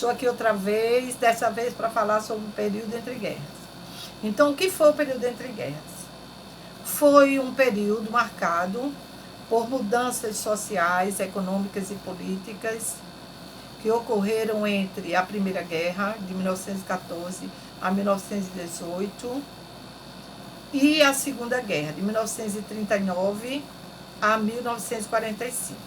Estou aqui outra vez, dessa vez para falar sobre o período entre guerras. Então, o que foi o período entre guerras? Foi um período marcado por mudanças sociais, econômicas e políticas que ocorreram entre a Primeira Guerra, de 1914 a 1918, e a Segunda Guerra, de 1939 a 1945.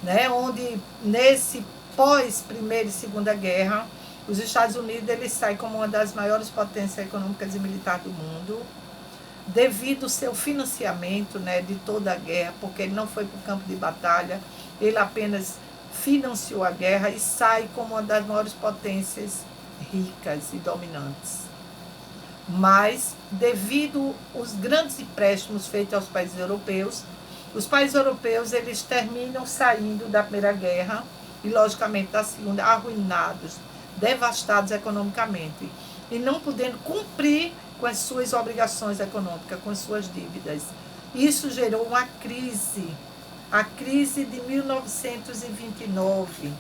Né? Onde, nesse pós-Primeira e Segunda Guerra, os Estados Unidos eles saem como uma das maiores potências econômicas e militares do mundo, devido ao seu financiamento, né, de toda a guerra, porque ele não foi para o campo de batalha, ele apenas financiou a guerra e sai como uma das maiores potências ricas e dominantes. Mas, devido aos grandes empréstimos feitos aos países europeus, os países europeus eles terminam saindo da Primeira Guerra e, logicamente, da Segunda, arruinados, devastados economicamente, e não podendo cumprir com as suas obrigações econômicas, com as suas dívidas. Isso gerou uma crise, a crise de 1929.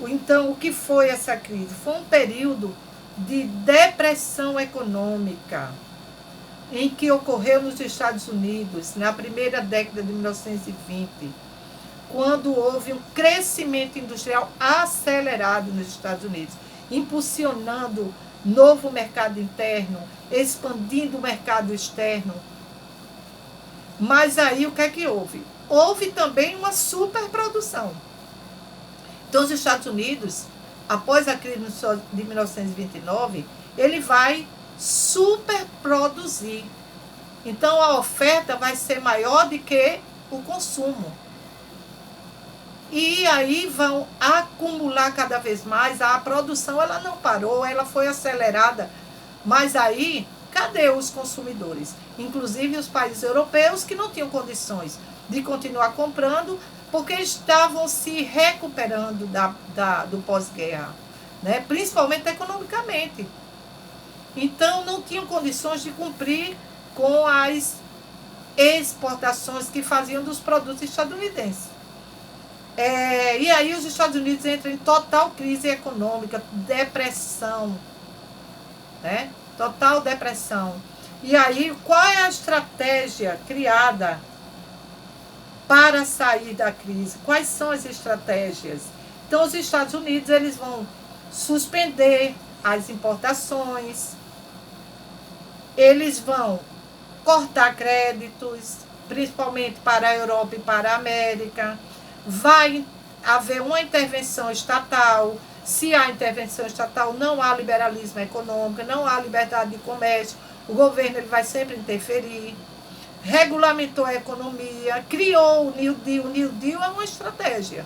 Então, o que foi essa crise? Foi um período de depressão econômica, em que ocorreu nos Estados Unidos, na primeira década de 1920, quando houve um crescimento industrial acelerado nos Estados Unidos, impulsionando novo mercado interno, expandindo o mercado externo. Mas aí o que é que houve? Houve também uma superprodução. Então os Estados Unidos, após a crise de 1929, ele vai superproduzir. Então a oferta vai ser maior do que o consumo. E aí vão acumular cada vez mais. A produção ela não parou, ela foi acelerada. Mas aí, cadê os consumidores? Inclusive os países europeus que não tinham condições de continuar comprando, porque estavam se recuperando do pós-guerra, né? Principalmente economicamente. Então não tinham condições de cumprir com as exportações que faziam dos produtos estadunidenses. E aí os Estados Unidos entram em total crise econômica, depressão, né? Total depressão. E aí, qual é a estratégia criada para sair da crise? Quais são as estratégias? Então, os Estados Unidos eles vão suspender as importações, eles vão cortar créditos, principalmente para a Europa e para a América. Vai haver uma intervenção estatal. Se há intervenção estatal, não há liberalismo econômico, não há liberdade de comércio. O governo ele vai sempre interferir. Regulamentou a economia, criou o New Deal. O New Deal é uma estratégia.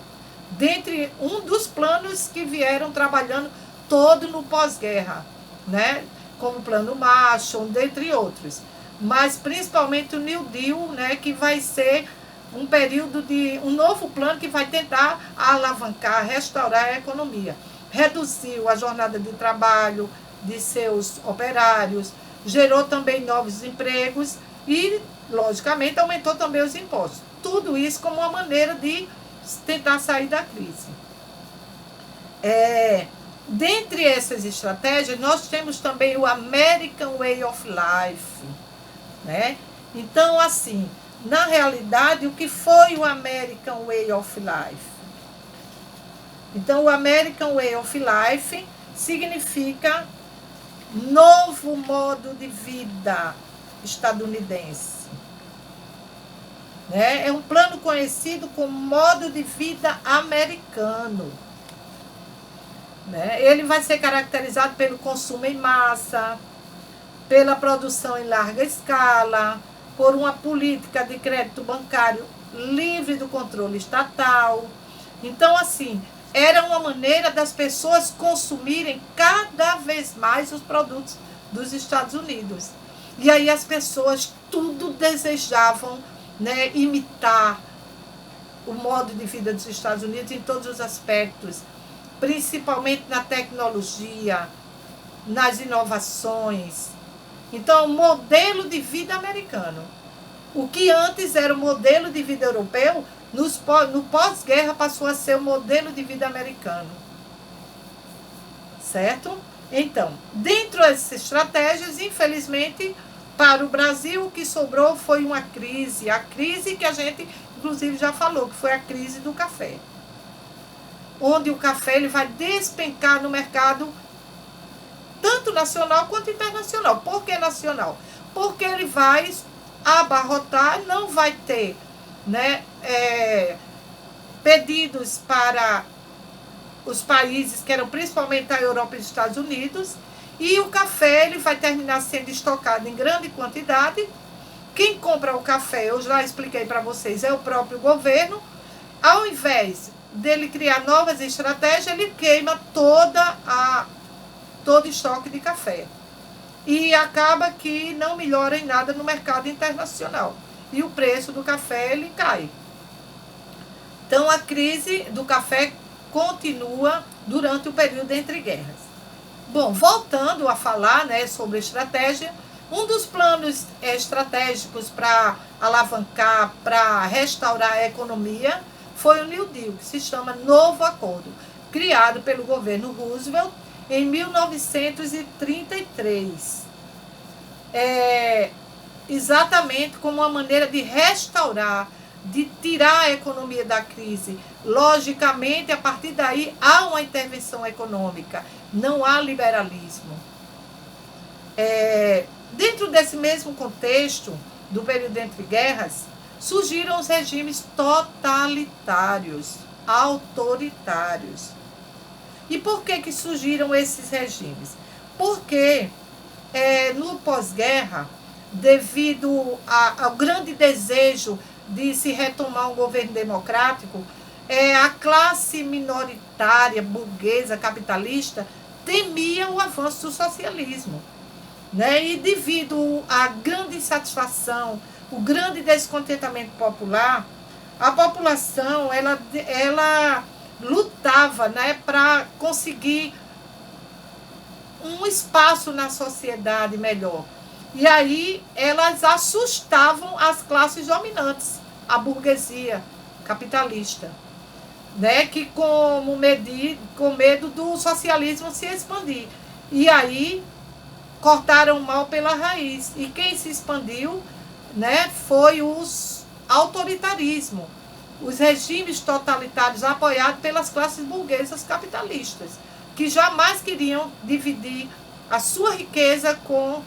Dentre um dos planos que vieram trabalhando todo no pós-guerra, né? Como o Plano Marshall, dentre outros. Mas principalmente o New Deal, né? Que vai ser um período de um novo plano que vai tentar alavancar, restaurar a economia. Reduziu a jornada de trabalho de seus operários, gerou também novos empregos e, logicamente, aumentou também os impostos. Tudo isso como uma maneira de tentar sair da crise. Dentre essas estratégias, nós temos também o American Way of Life, né? Então, assim, na realidade, o que foi o American Way of Life? Então, o American Way of Life significa novo modo de vida estadunidense. Né? É um plano conhecido como modo de vida americano. Né? Ele vai ser caracterizado pelo consumo em massa, pela produção em larga escala, por uma política de crédito bancário livre do controle estatal. Então, assim, era uma maneira das pessoas consumirem cada vez mais os produtos dos Estados Unidos. E aí as pessoas tudo desejavam, né, imitar o modo de vida dos Estados Unidos em todos os aspectos, principalmente na tecnologia, nas inovações. Então, modelo de vida americano. O que antes era o modelo de vida europeu, no pós-guerra passou a ser o modelo de vida americano. certo? Então, dentro dessas estratégias, infelizmente, para o Brasil, o que sobrou foi uma crise. A crise que a gente, inclusive, já falou, que foi a crise do café. Onde o café ele vai despencar no mercado, tanto nacional quanto internacional. Por que nacional? Porque ele vai abarrotar, não vai ter, né, pedidos para os países que eram principalmente a Europa e os Estados Unidos, e o café ele vai terminar sendo estocado em grande quantidade. Quem compra o café, eu já expliquei para vocês, é o próprio governo. Ao invés dele criar novas estratégias, ele queima todo estoque de café. E acaba que não melhora em nada no mercado internacional. E o preço do café ele cai. Então a crise do café continua durante o período entre guerras. Bom, voltando a falar, né, sobre estratégia, um dos planos estratégicos para alavancar, para restaurar a economia, foi o New Deal, que se chama Novo Acordo, criado pelo governo Roosevelt em 1933. Exatamente como uma maneira de restaurar, de tirar a economia da crise. Logicamente, a partir daí, há uma intervenção econômica, não há liberalismo. Dentro desse mesmo contexto, do período entre guerras, surgiram os regimes totalitários, autoritários. E por que surgiram esses regimes? Porque no pós-guerra, devido ao grande desejo de se retomar um governo democrático, a classe minoritária, burguesa, capitalista, temia o avanço do socialismo. Né? E devido à grande insatisfação, o grande descontentamento popular, a população ela lutava, né, para conseguir um espaço na sociedade melhor. E aí elas assustavam as classes dominantes, a burguesia capitalista, né, que com medo do socialismo se expandir. E aí cortaram o mal pela raiz. E quem se expandiu, né, foi os autoritarismos, os regimes totalitários apoiados pelas classes burguesas capitalistas, que jamais queriam dividir a sua riqueza com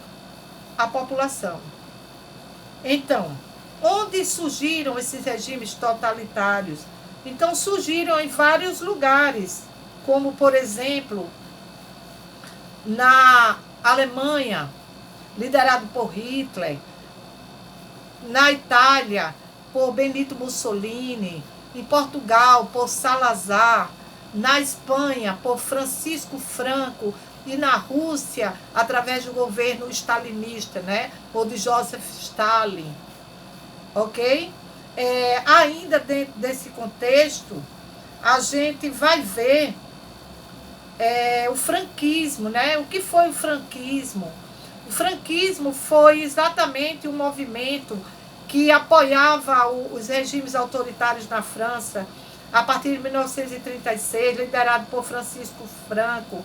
a população. Então, onde surgiram esses regimes totalitários? Então, surgiram em vários lugares, como, por exemplo, na Alemanha, liderado por Hitler, na Itália, por Benito Mussolini, em Portugal, por Salazar, na Espanha, por Francisco Franco, e na Rússia, através do governo stalinista, né? Ou de Joseph Stalin. Ok? Ainda dentro desse contexto, a gente vai ver o franquismo, né? O que foi o franquismo? O franquismo foi exatamente um movimento que apoiava os regimes autoritários na França, a partir de 1936, liderado por Francisco Franco,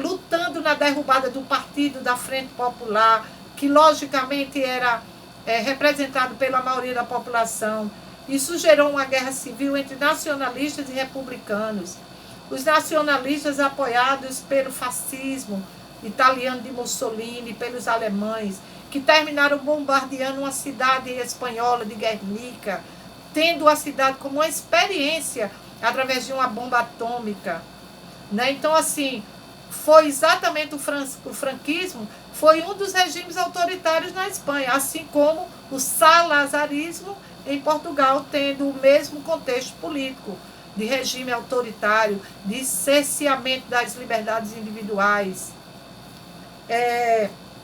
lutando na derrubada do Partido da Frente Popular, que logicamente era representado pela maioria da população. Isso gerou uma guerra civil entre nacionalistas e republicanos. Os nacionalistas apoiados pelo fascismo italiano de Mussolini, pelos alemães, que terminaram bombardeando uma cidade espanhola de Guernica, tendo a cidade como uma experiência através de uma bomba atômica. Né? Então, assim, foi exatamente o franquismo, foi um dos regimes autoritários na Espanha, assim como o salazarismo em Portugal, tendo o mesmo contexto político, de regime autoritário, de cerceamento das liberdades individuais.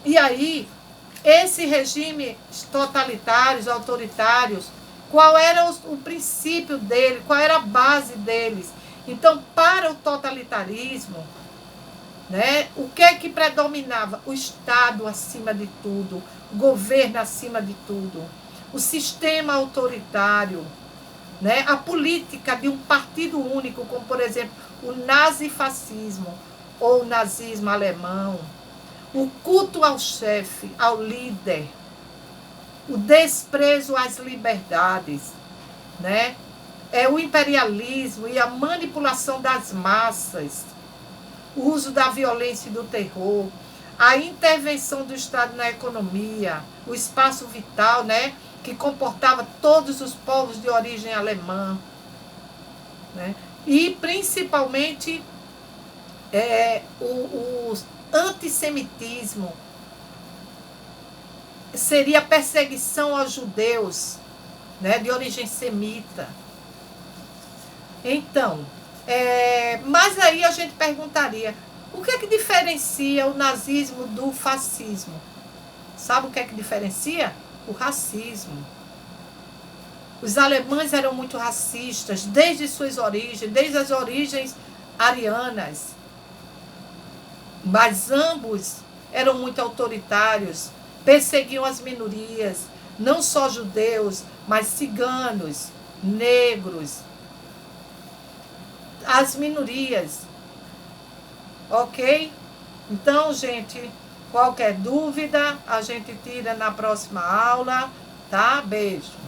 E aí, esse regime totalitários, autoritários, qual era o princípio dele, qual era a base deles? Então, para o totalitarismo, né, o que é que predominava? O Estado acima de tudo, o governo acima de tudo, o sistema autoritário, né, a política de um partido único, como, por exemplo, o nazifascismo ou nazismo alemão, o culto ao chefe, ao líder, o desprezo às liberdades, né? É o imperialismo e a manipulação das massas, o uso da violência e do terror, a intervenção do Estado na economia, o espaço vital, né, que comportava todos os povos de origem alemã, né, e principalmente o antissemitismo, seria a perseguição aos judeus, né, de origem semita. Então, mas aí a gente perguntaria, o que é que diferencia o nazismo do fascismo? Sabe o que é que diferencia? O racismo. Os alemães eram muito racistas, desde suas origens, desde as origens arianas. Mas ambos eram muito autoritários, perseguiam as minorias, não só judeus, mas ciganos, negros, as minorias. Ok? Então, gente, qualquer dúvida, a gente tira na próxima aula, tá? Beijo.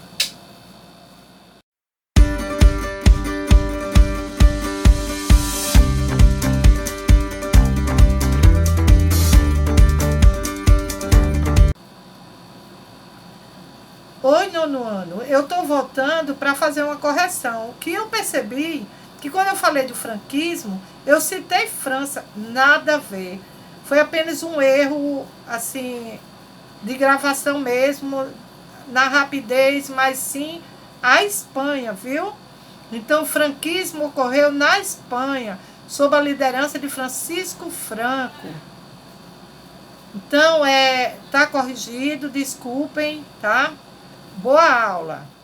Oi, nono ano. Eu estou voltando para fazer uma correção. O que eu percebi, que quando eu falei do franquismo, eu citei França, nada a ver. Foi apenas um erro, assim, de gravação mesmo, na rapidez, mas sim a Espanha, viu? Então, o franquismo ocorreu na Espanha, sob a liderança de Francisco Franco. Então, tá corrigido, desculpem, tá? Boa aula!